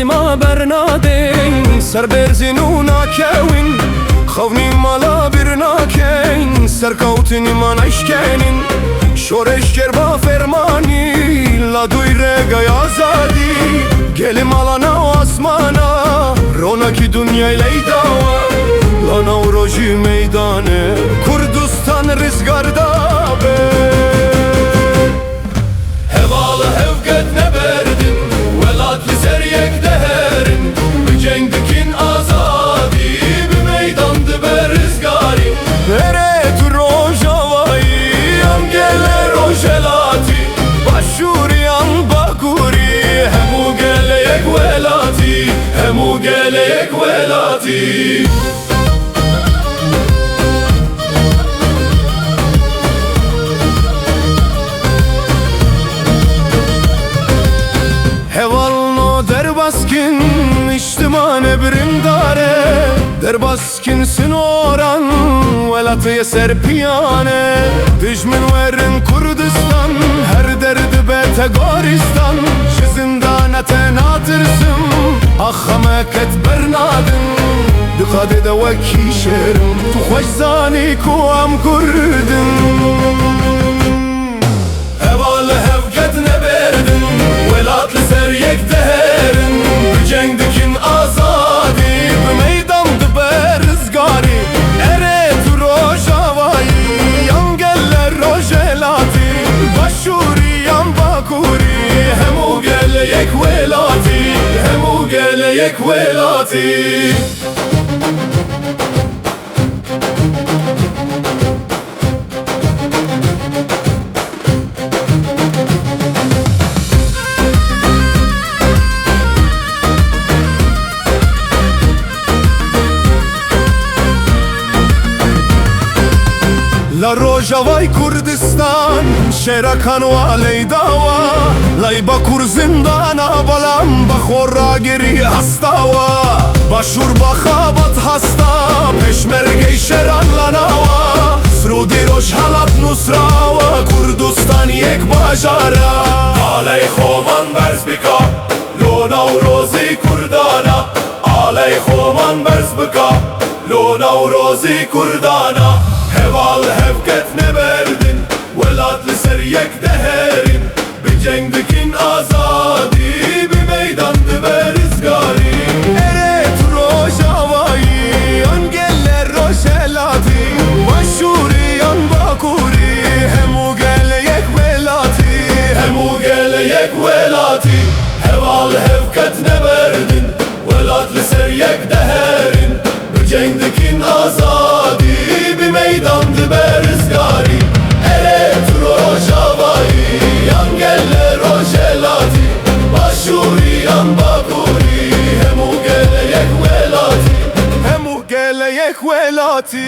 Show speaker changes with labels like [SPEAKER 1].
[SPEAKER 1] ما برنادين سر برزن و ناکوین خونی مالا برناکین سر کوتنی من عشقین شورش کر با فرمانی لادوی رگای آزادی گل مالانا و آسمانا رونکی دنیای لیداوا لانا و روژی میدانه کردستان رزگاردا به هواlı hevket ne berdin velatli ser yek deherin bir cengikin azadi bir meydandı berizgari eret rojavai amgeler ojelati başuriyan bakuri hemu geleyek velati hemu geleyek velati Hevalno derbaskin içtiman ebrim dare Derbaskin sinoran velatı serpiyane Dijmin verin Kurdistan her derdi betegoristan Şizindane natırsın ahhameket bernadın Dikade de veki şerim tu hoş zani kuam kurdin Hevalı hevket ne berdin velatlı ser yek deherin Cengdikin azadi bir meydandı berizgari Eret rojavai yangeller rojelati Başuri yan bakuri hemu geleyek velati hemu geleyek velati La Rojavay Kurdistan Şerakan ve Leydava Layba kur zindana balam Bakhora giri hastava Başur bakhabat hasta Peşmergey şeran lanava Srudi roş halat nusrava Kurdistan yek bajara Aleyhoman berzbika Lona rozi kurdana Aleyhoman berzbika Lona rozi kurdana Heval hevket ne berdin velatlı ser yek deherin bir cengdikin azadi bir meydandı berizgari Eret rojavai yangeller rojelati Başuri yan bakuri hemu geleyek velati hemu geleyek velati Heval hevket ne berdin velatlı ser yek deherin bir cengdikin azadi meydandı berizgari Eret rojavai yangeller rojelati Başuri yan bakuri hemu geleyek velati hemu geleyek velati